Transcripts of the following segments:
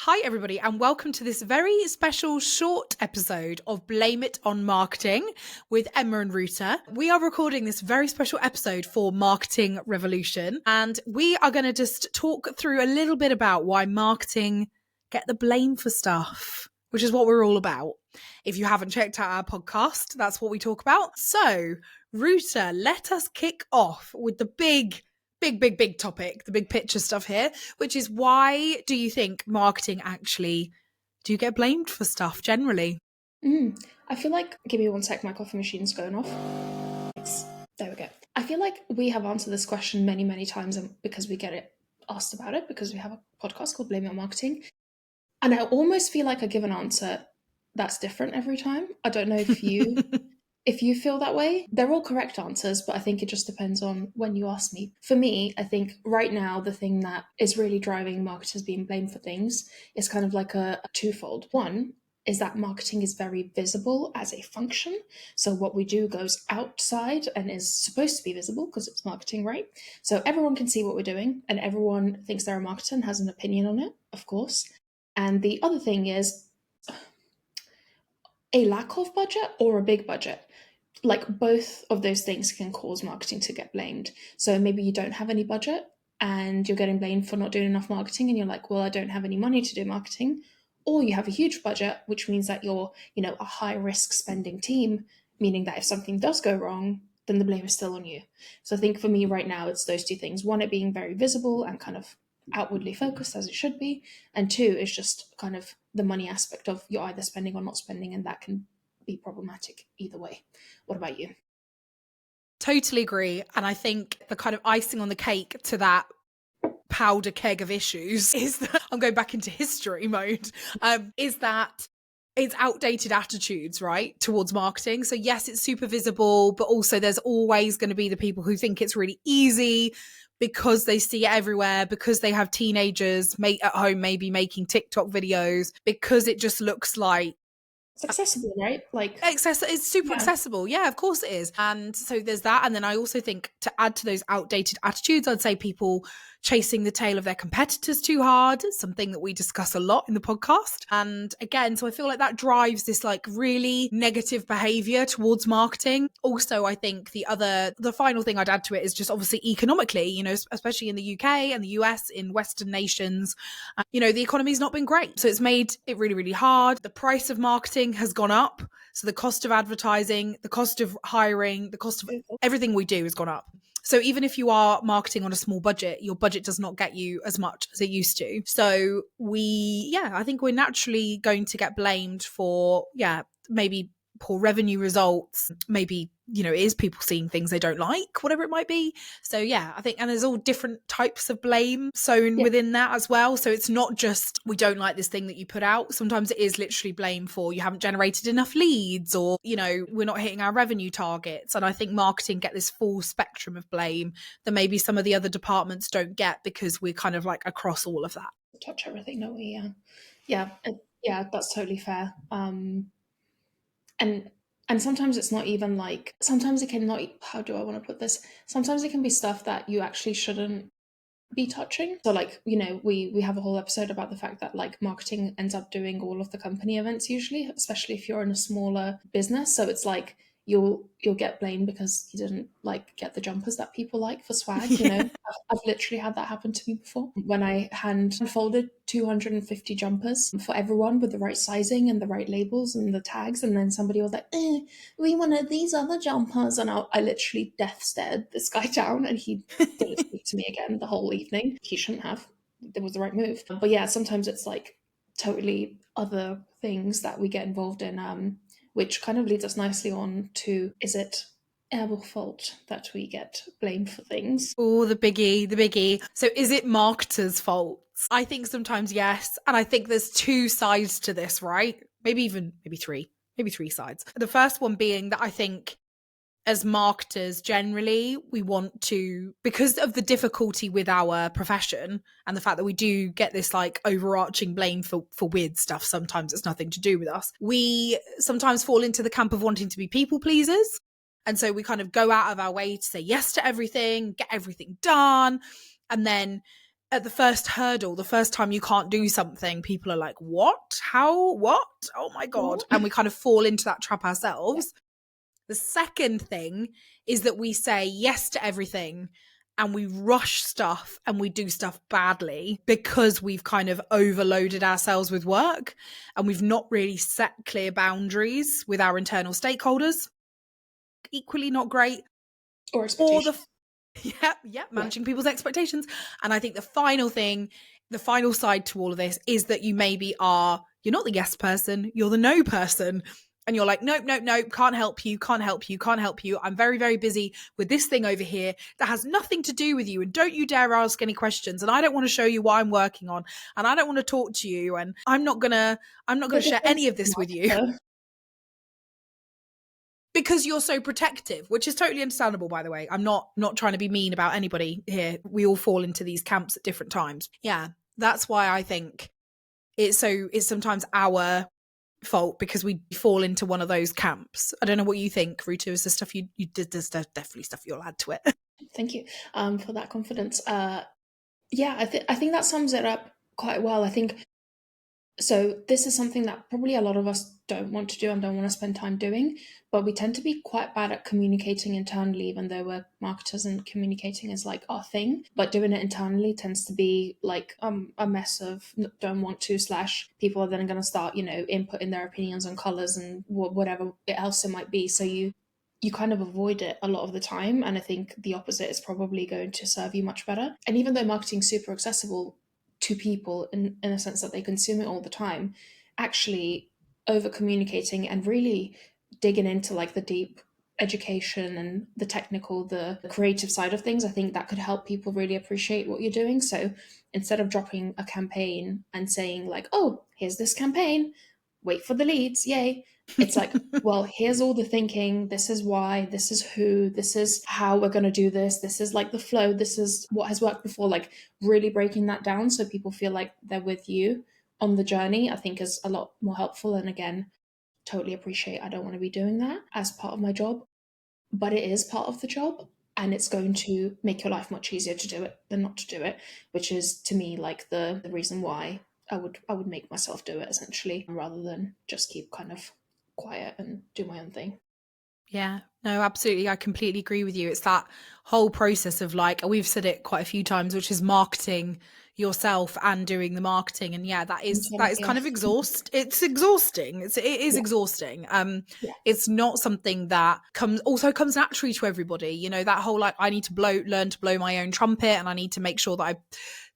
Hi, everybody, and welcome to this very special short episode of Blame It on Marketing with Emma and Ruta. We are recording this very special episode for Marketing Revolution, and we are going to just talk through a little bit about why marketing get the blame for stuff, which is what we're all about. If you haven't checked out our podcast, that's what we talk about. So, Ruta, let us kick off with the big topic, the big picture stuff here, which is why do you think marketing do you get blamed for stuff generally? I feel like, give me one sec, my coffee machine's going off. There we go. I feel like we have answered this question many, many times because we get it asked about it because we have a podcast called Blame It on Marketing. And I almost feel like I give an answer that's different every time. I don't know if you if you feel that way. They're all correct answers, but I think it just depends on when you ask me. For me, I think right now the thing that is really driving marketers being blamed for things is kind of like a twofold. One is that marketing is very visible as a function. So what we do goes outside and is supposed to be visible because it's marketing, right? So everyone can see what we're doing and everyone thinks they're a marketer and has an opinion on it, of course. And the other thing is a lack of budget or a big budget. Like both of those things can cause marketing to get blamed. So maybe you don't have any budget and you're getting blamed for not doing enough marketing and you're like, well, I don't have any money to do marketing. Or you have a huge budget, which means that you're, a high risk spending team, meaning that if something does go wrong, then the blame is still on you. So I think for me right now, it's those two things. One, it being very visible and kind of outwardly focused as it should be. And two, is just kind of the money aspect of you're either spending or not spending, and that can be problematic either way. What about you? Totally agree. And I think the kind of icing on the cake to that powder keg of issues is that I'm going back into history mode, is that it's outdated attitudes, right, towards marketing. So yes, it's super visible, but also there's always going to be the people who think it's really easy because they see it everywhere, because they have teenagers at home maybe making TikTok videos, because it just looks like it's accessible, right? It's super accessible. Yeah, of course it is. And so there's that. And then I also think to add to those outdated attitudes, I'd say people chasing the tail of their competitors too hard, something that we discuss a lot in the podcast. And again, so I feel like that drives this like really negative behavior towards marketing. Also, I think the final thing I'd add to it is just obviously economically, especially in the UK and the US, in Western nations, the economy's not been great. So it's made it really, really hard. The price of marketing has gone up. So the cost of advertising, the cost of hiring, the cost of everything we do has gone up. So even if you are marketing on a small budget, your budget does not get you as much as it used to. So I think we're naturally going to get blamed for, maybe poor revenue results, maybe, it is people seeing things they don't like, whatever it might be. So I think, and there's all different types of blame sewn within that as well. So it's not just, we don't like this thing that you put out. Sometimes it is literally blame for you haven't generated enough leads, or, we're not hitting our revenue targets. And I think marketing get this full spectrum of blame that maybe some of the other departments don't get because we're kind of like across all of that. Touch everything, don't we? Yeah, that's totally fair. And sometimes it's not even like, sometimes it can not, how do I want to put this? Sometimes it can be stuff that you actually shouldn't be touching. So like, we have a whole episode about the fact that like marketing ends up doing all of the company events usually, especially if you're in a smaller business. So it's like, you'll get blamed because you didn't like get the jumpers that people like for swag. I've literally had that happen to me before when I hand folded 250 jumpers for everyone with the right sizing and the right labels and the tags, and then somebody was like, we wanted these other jumpers, and I literally death stared this guy down, and he didn't speak to me again the whole evening. He shouldn't have. It was the right move. But yeah, sometimes it's like totally other things that we get involved in, which kind of leads us nicely on to, is it our fault that we get blamed for things? Oh, the biggie. So is it marketers' fault? I think sometimes yes. And I think there's two sides to this, right? Maybe three sides. The first one being that I think as marketers generally, we want to, because of the difficulty with our profession and the fact that we do get this like overarching blame for weird stuff, sometimes it's nothing to do with us, we sometimes fall into the camp of wanting to be people pleasers. And so we kind of go out of our way to say yes to everything, get everything done. And then at the first hurdle, the first time you can't do something, people are like, what? How? What? Oh my God. What? And we kind of fall into that trap Yeah. ourselves. The second thing is that we say yes to everything and we rush stuff and we do stuff badly because we've kind of overloaded ourselves with work and we've not really set clear boundaries with our internal stakeholders. Equally not great. Or Or the expectations. managing people's expectations. And I think the final thing, the final side to all of this is that you maybe you're not the yes person, you're the no person. And you're like, nope, nope, nope, can't help you, can't help you, can't help you. I'm very, very busy with this thing over here that has nothing to do with you. And don't you dare ask any questions. And I don't want to show you what I'm working on. And I don't want to talk to you. And I'm not gonna The share any defensive of this with you. marketer. Because you're so protective, which is totally understandable, by the way. I'm not trying to be mean about anybody here. We all fall into these camps at different times. Yeah, that's why I think it's sometimes our fault because we fall into one of those camps. I don't know what you think, Ruta. Is the stuff you did? There's definitely stuff you'll add to it. Thank you for that confidence. Yeah, I think that sums it up quite well. I think so. This is something that probably a lot of us don't want to do and don't want to spend time doing, but we tend to be quite bad at communicating internally, even though we're marketers and communicating is like our thing. But doing it internally tends to be like a mess of don't want to slash people are then going to start, inputting their opinions on colors and whatever else it might be. So you kind of avoid it a lot of the time. And I think the opposite is probably going to serve you much better. And even though marketing's super accessible to people in a sense that they consume it all the time, actually over communicating and really digging into like the deep education and the technical, the creative side of things, I think that could help people really appreciate what you're doing. So instead of dropping a campaign and saying like, oh, here's this campaign, wait for the leads, yay, it's like, well, here's all the thinking, this is why, this is who, this is how we're going to do this is like the flow, this is what has worked before, like really breaking that down so people feel like they're with you on the journey, I think is a lot more helpful. And again, totally appreciate I don't want to be doing that as part of my job, but it is part of the job and it's going to make your life much easier to do it than not to do it, which is to me like the reason why I would make myself do it essentially rather than just keep kind of quiet and do my own thing. Yeah, no, absolutely. I completely agree with you. It's that whole process of like, we've said it quite a few times, which is marketing yourself and doing the marketing. And yeah, that is Yeah. kind of it's exhausting. It is Yeah. exhausting. Yeah. It's not something that comes naturally to everybody. You know, that whole like I need to learn to blow my own trumpet and I need to make sure that I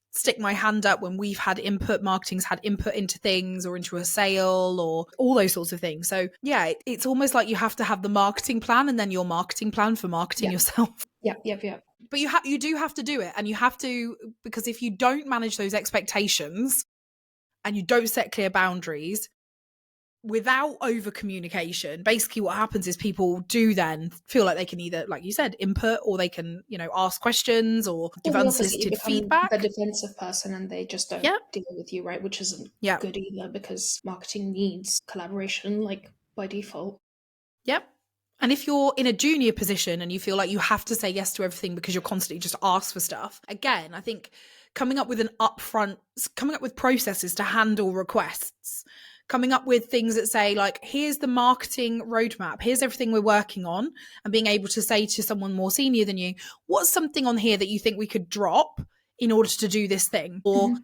stick my hand up when we've had marketing's had input into things or into a sale or all those sorts of things. So yeah, it's almost like you have to have the marketing plan and then your marketing plan for marketing yourself. Yeah. But you do have to do it, and you have to, because if you don't manage those expectations and you don't set clear boundaries without over communication, basically what happens is people do then feel like they can either, like you said, input, or they can, ask questions or Or give the opposite, you unsolicited become feedback. the defensive person and they just don't Yeah. deal with you, right? Which isn't Yeah. good either because marketing needs collaboration like by default. Yep. And if you're in a junior position and you feel like you have to say yes to everything because you're constantly just asked for stuff, again, I think coming up with processes to handle requests, coming up with things that say like, here's the marketing roadmap, here's everything we're working on, and being able to say to someone more senior than you, what's something on here that you think we could drop in order to do this thing? Or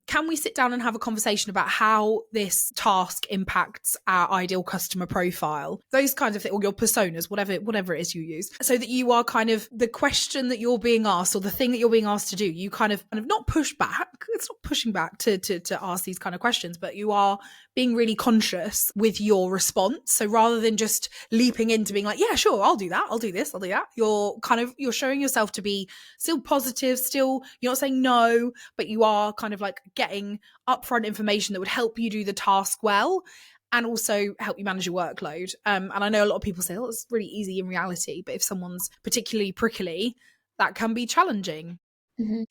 can we sit down and have a conversation about how this task impacts our ideal customer profile? Those kinds of things, or your personas, whatever it is you use, so that you are kind of the question that you're being asked or the thing that you're being asked to do, you kind of not push back. It's not pushing back to ask these kind of questions, but you are being really conscious with your response. So rather than just leaping into being like, yeah, sure, I'll do that, I'll do this, I'll do that, you're showing yourself to be still positive, still you're not saying no, but you are kind of like getting upfront information that would help you do the task well and also help you manage your workload. And I know a lot of people say, oh, it's really easy in reality, but if someone's particularly prickly, that can be challenging.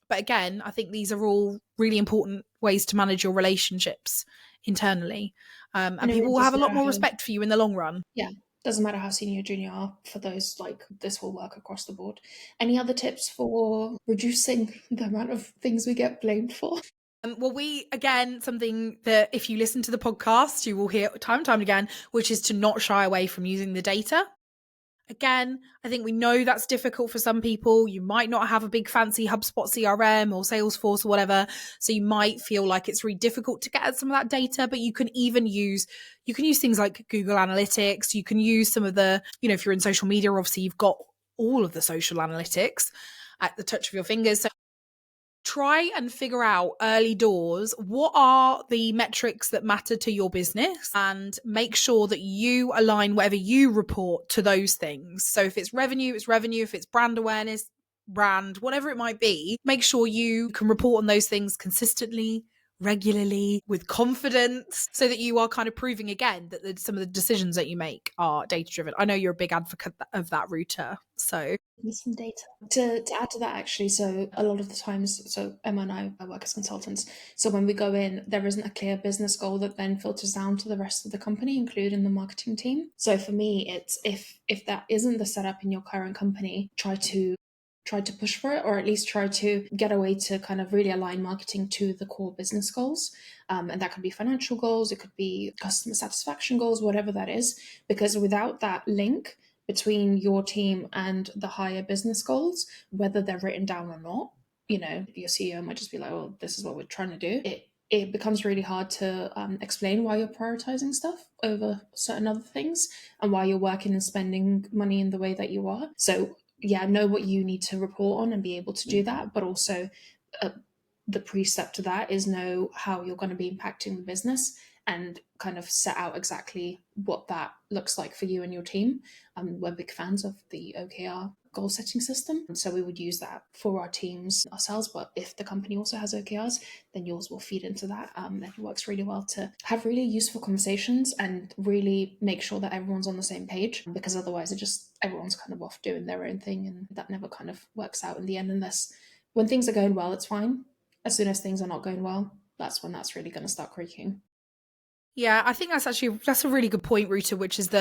But again, I think these are all really important ways to manage your relationships internally. And people will have a lot more respect for you in the long run. Yeah, Doesn't matter how senior or junior you are, for those, like, this will work across the board. Any other tips for reducing the amount of things we get blamed for? Well, again, something that if you listen to the podcast, you will hear time and time again, which is to not shy away from using the data. Again, I think we know that's difficult for some people. You might not have a big fancy HubSpot CRM or Salesforce or whatever. So you might feel like it's really difficult to get at some of that data, but you can use things like Google Analytics. You can use some of the, if you're in social media, obviously you've got all of the social analytics at the touch of your fingers. So try and figure out early doors what are the metrics that matter to your business, and make sure that you align whatever you report to those things. So if it's revenue, it's revenue. If it's brand awareness, brand, whatever it might be, make sure you can report on those things consistently, regularly, with confidence, so that you are kind of proving again that some of the decisions that you make are data driven. I know you're a big advocate of that, Ruta. So Some data. To add to that, actually, so a lot of the times, so Emma and I work as consultants. So when we go in, there isn't a clear business goal that then filters down to the rest of the company, including the marketing team. So for me, it's if that isn't the setup in your current company, try to push for it, or at least try to get a way to kind of really align marketing to the core business goals. And that could be financial goals, it could be customer satisfaction goals, whatever that is. Because without that link between your team and the higher business goals, whether they're written down or not, your CEO might just be like, oh, this is what we're trying to do. It becomes really hard to explain why you're prioritizing stuff over certain other things, and why you're working and spending money in the way that you are. So yeah, know what you need to report on and be able to do that, but also the precept to that is know how you're going to be impacting the business, and kind of set out exactly what that looks like for you and your team. We're big fans of the OKR goal setting system, and so we would use that for our teams ourselves. But if the company also has OKRs, then yours will feed into that. That works really well to have really useful conversations and really make sure that everyone's on the same page, because otherwise everyone's kind of off doing their own thing, and that never kind of works out in the end. Unless when things are going well, it's fine. As soon as things are not going well, that's when that's really going to start creaking. yeah, I think that's a really good point, Ruta, which is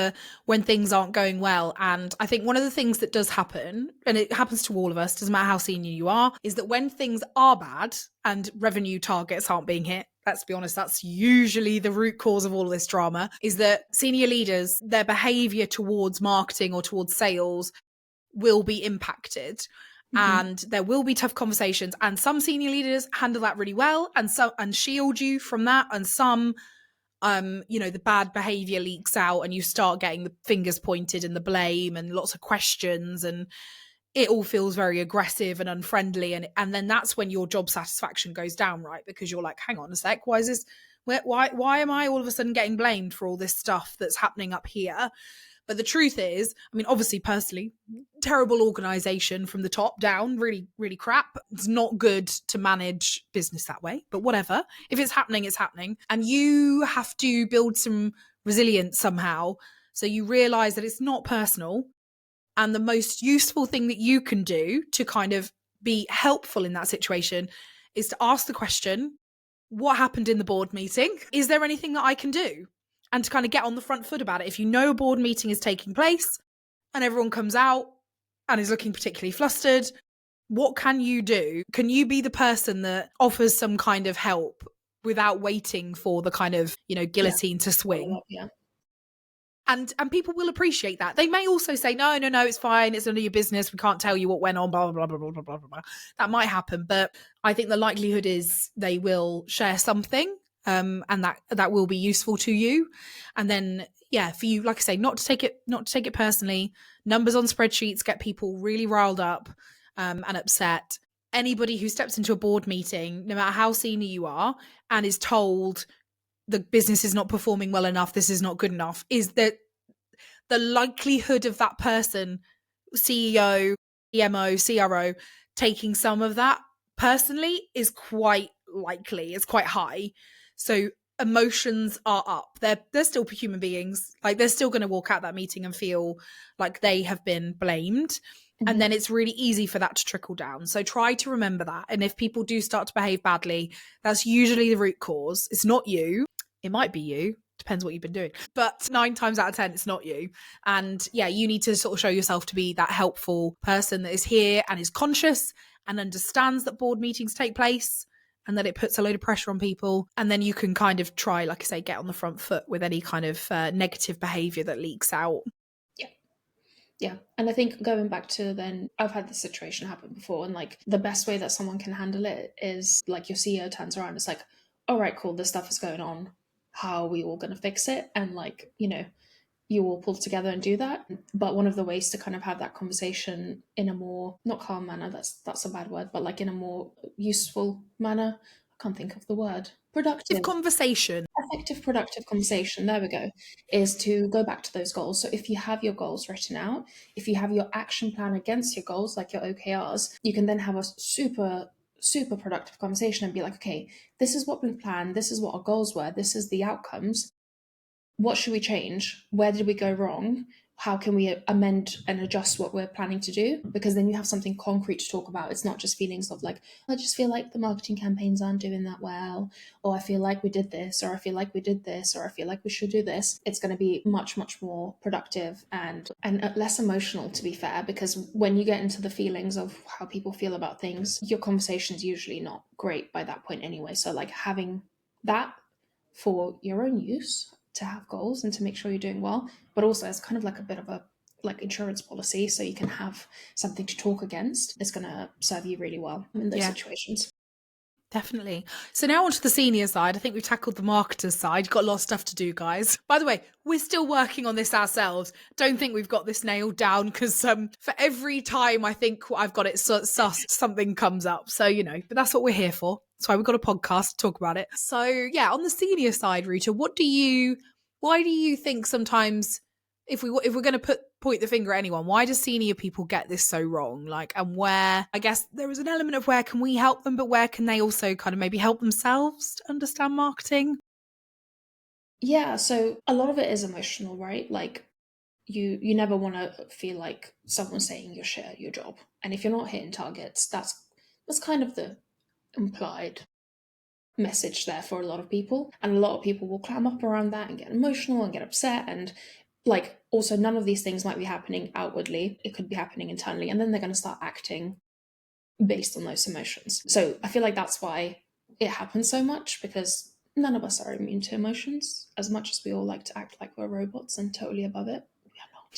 when things aren't going well. And I think one of the things that does happen, and it happens to all of us, doesn't matter how senior you are, is that when things are bad and revenue targets aren't being hit, let's be honest, that's usually the root cause of all of this drama, is that senior leaders, their behavior towards marketing or towards sales will be impacted. And there will be tough conversations, and some senior leaders handle that really well and shield you from that, and some the bad behavior leaks out and you start getting the fingers pointed and the blame and lots of questions, and it all feels very aggressive and unfriendly, and then that's when your job satisfaction goes down, right? Because you're like, hang on a sec, why is this, why am I all of a sudden getting blamed for all this stuff that's happening up here? But the truth is, I mean, obviously, personally, terrible organization from the top down, really, really crap. It's not good to manage business that way, but whatever. If it's happening, it's happening. And you have to build some resilience somehow. So you realize that it's not personal. And the most useful thing that you can do to kind of be helpful in that situation is to ask the question, what happened in the board meeting? Is there anything that I can do? And to kind of get on the front foot about it. If you know a board meeting is taking place and everyone comes out and is looking particularly flustered, what can you do? Can you be the person that offers some kind of help without waiting for the kind of, guillotine to swing? Yeah. And people will appreciate that. They may also say, no, it's fine. It's none of your business. We can't tell you what went on, blah, blah, blah, blah, blah, blah, blah. That might happen. But I think the likelihood is they will share something. And that will be useful to you. And then, yeah, for you, like I say, not to take it personally. Numbers on spreadsheets get people really riled up and upset. Anybody who steps into a board meeting, no matter how senior you are, and is told the business is not performing well enough, this is not good enough, is that the likelihood of that person, CEO, EMO, CRO, taking some of that personally is quite likely, it's quite high. So emotions are up. They're still human beings. Like, they're still going to walk out that meeting and feel like they have been blamed. And then it's really easy for that to trickle down. So try to remember that. And if people do start to behave badly, that's usually the root cause. It's not you. It might be you. depends what you've been doing. But 9 times out of 10, it's not you. And yeah, you need to sort of show yourself to be that helpful person that is here and is conscious and understands that board meetings take place and that it puts a load of pressure on people. And then you can kind of try, like I say, get on the front foot with any kind of negative behavior that leaks out. Yeah. And I think going back to then, I've had this situation happen before, and like the best way that someone can handle it is like your CEO turns around, it's like, all right, cool, this stuff is going on. How are we all going to fix it? And like, you all pull together and do that. But one of the ways to kind of have that conversation in a more, not calm manner, that's a bad word, but like in a more useful manner. I can't think of the word. Productive. Conversation. Effective, productive conversation, there we go, is to go back to those goals. So if you have your goals written out, if you have your action plan against your goals, like your OKRs, you can then have a super productive conversation and be like, okay, this is what we planned, this is what our goals were, this is the outcomes. What should we change? Where did we go wrong? How can we amend and adjust what we're planning to do? Because then you have something concrete to talk about. It's not just feelings of like, I just feel like the marketing campaigns aren't doing that well, or I feel like we did this, or I feel like we did this, or I feel like we should do this. It's going to be much, much more productive and less emotional, to be fair, because when you get into the feelings of how people feel about things, your conversation's usually not great by that point anyway. So like having that for your own use, to have goals and to make sure you're doing well, but also as kind of like a bit of a like insurance policy, so you can have something to talk against. It's going to serve you really well in those situations. Definitely. So now onto the senior side. I think we've tackled the marketer's side. You've got a lot of stuff to do, guys. By the way, we're still working on this ourselves. Don't think we've got this nailed down, because for every time I think I've got it sus, something comes up. So, but that's what we're here for. That's why we've got a podcast to talk about it. So yeah, on the senior side, Ruta, why do you think sometimes if we're going to point the finger at anyone, why do senior people get this so wrong? Like, and where, I guess there is an element of where can we help them, but where can they also kind of maybe help themselves to understand marketing? Yeah, so a lot of it is emotional, right? Like you never want to feel like someone's saying you're shit at your job. And if you're not hitting targets, that's kind of the implied message there for a lot of people. And a lot of people will clam up around that and get emotional and get upset. And like, also, none of these things might be happening outwardly. It could be happening internally. And then they're going to start acting based on those emotions. So I feel like that's why it happens so much, because none of us are immune to emotions. As much as we all like to act like we're robots and totally above it, we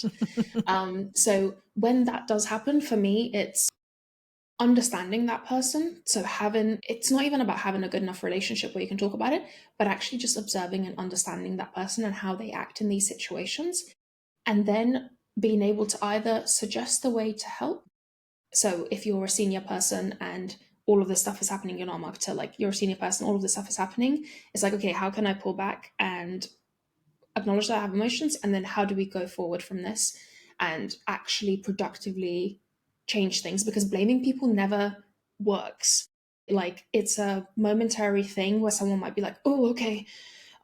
are not. So when that does happen, for me, it's understanding that person. So it's not even about having a good enough relationship where you can talk about it, but actually just observing and understanding that person and how they act in these situations, and then being able to either suggest a way to help. So if you're a senior person and all of this stuff is happening, you're not a marketer, like you're a senior person, all of this stuff is happening, it's like, okay, how can I pull back and acknowledge that I have emotions, and then how do we go forward from this and actually productively change things? Because blaming people never works. Like, it's a momentary thing where someone might be like, oh, okay,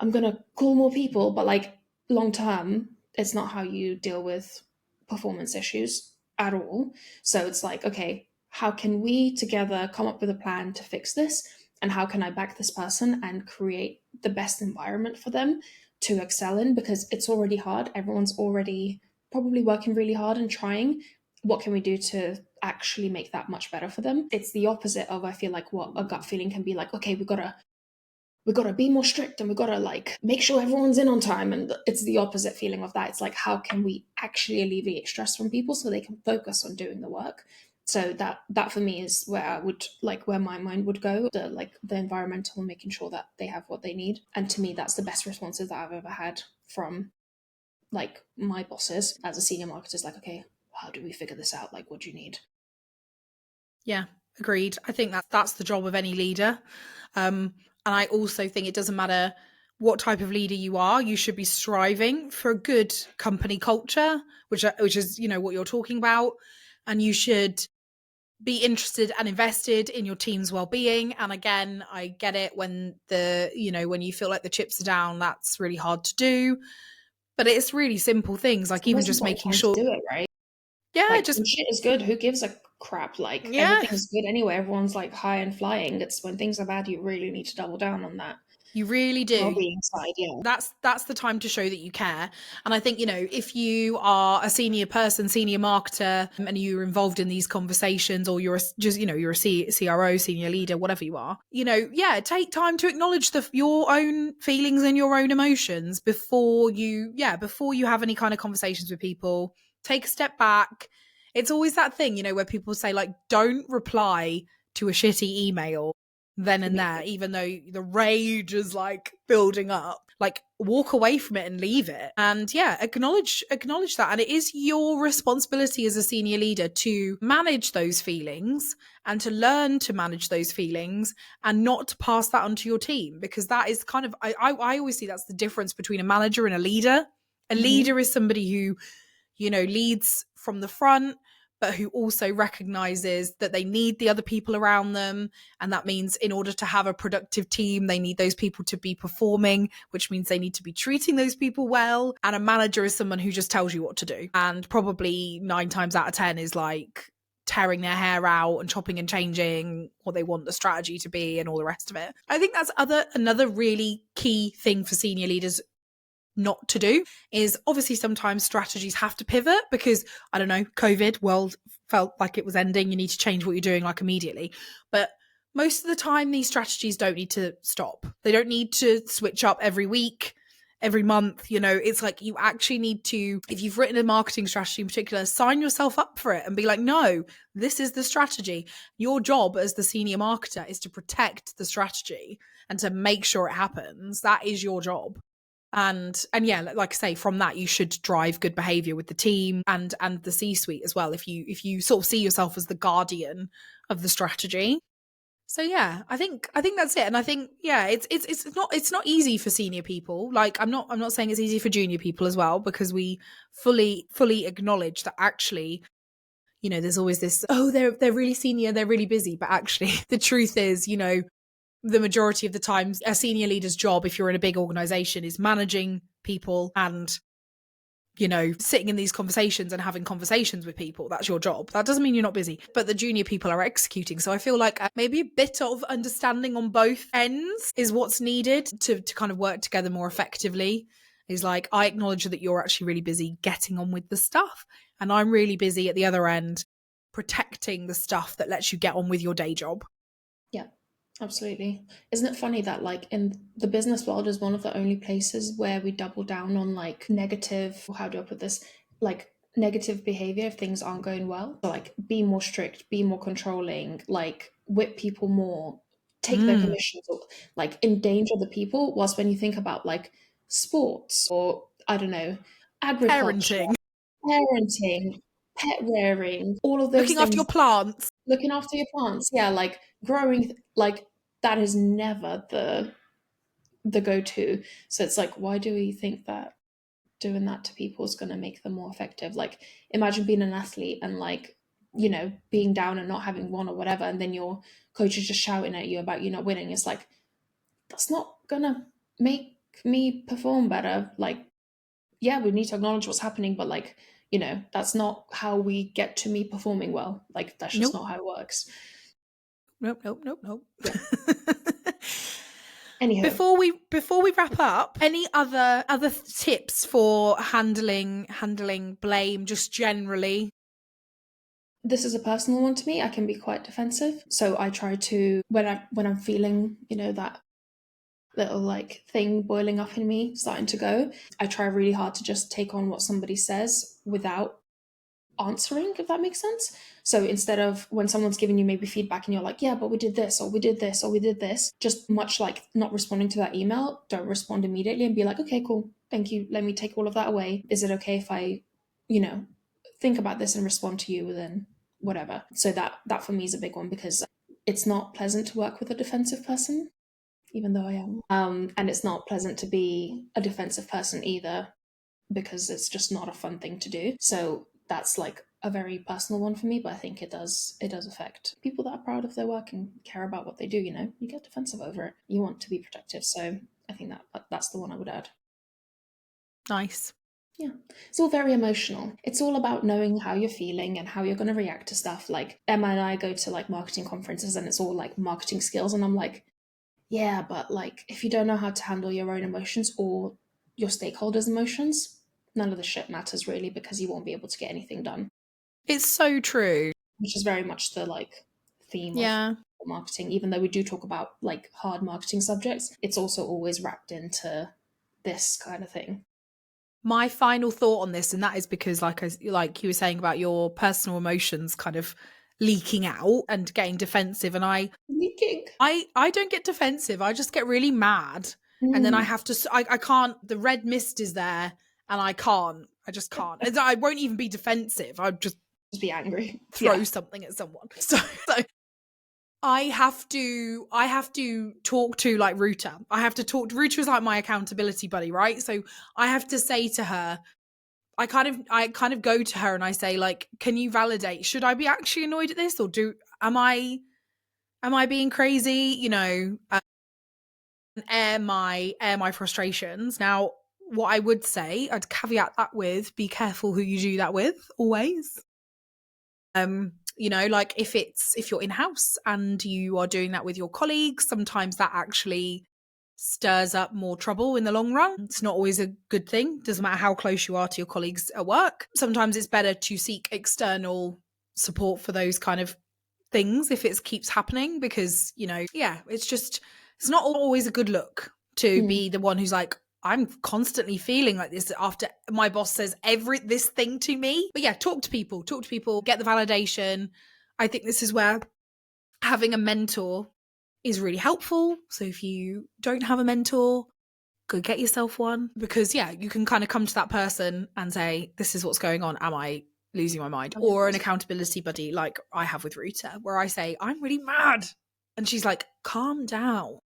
I'm gonna call more people, but like long term, it's not how you deal with performance issues at all. So it's like, okay, how can we together come up with a plan to fix this? And how can I back this person and create the best environment for them to excel in? Because it's already hard. Everyone's already probably working really hard and trying. What can we do to actually make that much better for them? It's the opposite of, I feel like, what a gut feeling can be like, okay, we gotta be more strict and we gotta like make sure everyone's in on time. And it's the opposite feeling of that. It's like, how can we actually alleviate stress from people so they can focus on doing the work? So that for me is where I would like, where my mind would go, the environmental and making sure that they have what they need. And to me, that's the best responses that I've ever had from like my bosses as a senior marketer. Is like, okay, how do we figure this out? Like, what do you need? Yeah, agreed. I think that's the job of any leader. And I also think it doesn't matter what type of leader you are, you should be striving for a good company culture, which is, what you're talking about. And you should be interested and invested in your team's well-being. And again, I get it when when you feel like the chips are down, that's really hard to do. But it's really simple things, like even just making sure to do it right. Yeah, like, just when shit is good, who gives a crap? Like, yeah. everything's good anyway, everyone's like high and flying. It's when things are bad you really need to double down on that. You really do. well-being side. Yeah. That's the time to show that you care. And I think, if you are a senior person, senior marketer, and you're involved in these conversations, or you're you're a CRO, senior leader, whatever you are, take time to acknowledge your own feelings and your own emotions before you have any kind of conversations with people. Take a step back. It's always that thing, where people say, like, don't reply to a shitty email then and there, even though the rage is like building up. Like, walk away from it and leave it. And acknowledge that. And it is your responsibility as a senior leader to manage those feelings and to learn to manage those feelings and not to pass that onto your team, because that is kind of, I always see that's the difference between a manager and a leader. A leader is somebody who, leads from the front, but who also recognizes that they need the other people around them. And that means in order to have a productive team, they need those people to be performing, which means they need to be treating those people well. And a manager is someone who just tells you what to do. And probably 9 times out of 10 is like tearing their hair out and chopping and changing what they want the strategy to be and all the rest of it. I think that's another really key thing for senior leaders not to do is, obviously sometimes strategies have to pivot because, I don't know, COVID world felt like it was ending. You need to change what you're doing like immediately. But most of the time, these strategies don't need to stop. They don't need to switch up every week, every month. It's like you actually need to, if you've written a marketing strategy in particular, sign yourself up for it and be like, no, this is the strategy. Your job as the senior marketer is to protect the strategy and to make sure it happens. That is your job. And like I say, from that you should drive good behavior with the team and the C-suite as well, if you sort of see yourself as the guardian of the strategy. So I think that's it. And I think it's not easy for senior people. Like, I'm not saying it's easy for junior people as well, because we fully acknowledge that actually, there's always this, oh, they're really senior, they're really busy, but actually the truth is, the majority of the time, a senior leader's job, if you're in a big organization, is managing people and, sitting in these conversations and having conversations with people. That's your job. That doesn't mean you're not busy, but the junior people are executing. So I feel like maybe a bit of understanding on both ends is what's needed to kind of work together more effectively. Is like, I acknowledge that you're actually really busy getting on with the stuff, and I'm really busy at the other end protecting the stuff that lets you get on with your day job. Yeah. Absolutely. Isn't it funny that like in the business world is one of the only places where we double down on like negative, how do I put this? Like negative behavior if things aren't going well. So like be more strict, be more controlling, like whip people more, take their commissions, or like endanger the people. Whilst when you think about like sports or I don't know, agriculture, parenting, pet rearing, all of those Looking things. after your plants. Looking after your plants, yeah, like growing, like that is never the go-to. So it's like, why do we think that doing that to people is going to make them more effective? Like, imagine being an athlete and like, being down and not having won or whatever, and then your coach is just shouting at you about you not winning. It's like, that's not gonna make me perform better. Like, yeah, we need to acknowledge what's happening, but like, that's not how we get to me performing well. Like, that's just not how it works. Nope. Yeah. Anyhow, Before we wrap up, any other tips for handling blame just generally? this is a personal one to me. I can be quite defensive, so I try to, when I'm feeling, that little like thing boiling up in me starting to go, I try really hard to just take on what somebody says without answering, if that makes sense. So instead of when someone's giving you maybe feedback and you're like, yeah, but we did this or we did this or we did this, just much like not responding to that email, don't respond immediately and be like, okay, cool, thank you, let me take all of that away. Is it okay if I think about this and respond to you within whatever? So that for me is a big one, because it's not pleasant to work with a defensive person, even though I am, and it's not pleasant to be a defensive person either, because it's just not a fun thing to do. So that's like a very personal one for me, but I think it does affect people that are proud of their work and care about what they do. You get defensive over it, you want to be protective. So I think that's the one I would add. Nice. Yeah, it's all very emotional. It's all about knowing how you're feeling and how you're going to react to stuff. Like Emma and I go to like marketing conferences and it's all like marketing skills, and I'm like, Yeah, but like if you don't know how to handle your own emotions or your stakeholders' emotions, none of the shit matters really, because you won't be able to get anything done. It's so true. Which is very much the like theme of Yeah. marketing. Even though we do talk about like hard marketing subjects, it's also always wrapped into this kind of thing. My final thought on this, and that is because like you were saying about your personal emotions kind of leaking out and getting defensive, and Leaking. I don't get defensive. I just get really mad. And then I Mm. have to, I can't, the red mist is there and I just can't. I won't even be defensive. I'll just Just be angry. throw Yeah. something at someone. So I have to talk to like Ruta. Ruta is like my accountability buddy, right? So I have to say to her, I kind of go to her and I say, like, can you validate? Should I be actually annoyed at this, or am I being crazy? Air my frustrations. Now, what I would say, I'd caveat that with, be careful who you do that with, always. Like if you're in house and you are doing that with your colleagues, sometimes that actually stirs up more trouble in the long run. It's not always a good thing. Doesn't matter how close you are to your colleagues at work. Sometimes it's better to seek external support for those kind of things if it keeps happening, because it's not always a good look to Mm. be the one who's like, I'm constantly feeling like this after my boss says this thing to me. But yeah, talk to people, get the validation. I think this is where having a mentor is really helpful. So if you don't have a mentor, go get yourself one, because yeah, you can kind of come to that person and say, this is what's going on. Am I losing my mind? Or an accountability buddy like I have with Ruta, where I say, I'm really mad. And she's like, calm down.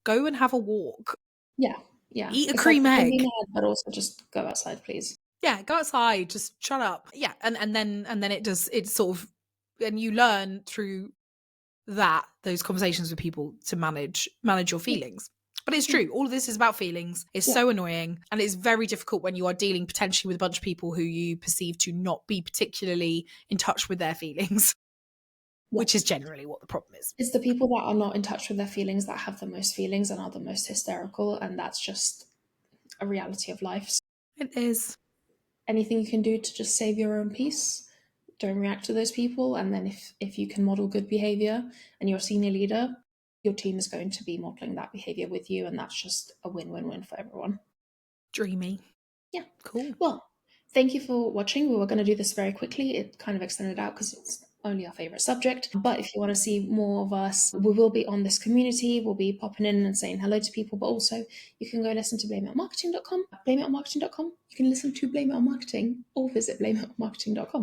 Go and have a walk. Yeah. Yeah. Eat a It's like cream you can be egg. mad, but also just go outside, please. Yeah, go outside, just shut up. Yeah, and then it's sort of, and you learn through those conversations with people to manage your Yeah. feelings. But it's Yeah. true, all of this is about feelings. It's Yeah. so annoying, and it's very difficult when you are dealing potentially with a bunch of people who you perceive to not be particularly in touch with their feelings, Yeah. which is generally what the problem is. It's the people that are not in touch with their feelings that have the most feelings and are the most hysterical, and that's just a reality of life. It is. Anything you can do to just save your own peace, don't react to those people. And then if you can model good behavior and you're a senior leader, your team is going to be modeling that behavior with you, and that's just a win-win-win for everyone. Dreamy. Yeah. Cool. Well, thank you for watching. We were going to do this very quickly. It kind of extended out because it's only our favorite subject. But if you want to see more of us, we will be on this community. We'll be popping in and saying hello to people, but also you can go listen to blameitoutmarketing.com. Blameitoutmarketing.com. You can listen to Blame It On Marketing or visit blameitoutmarketing.com.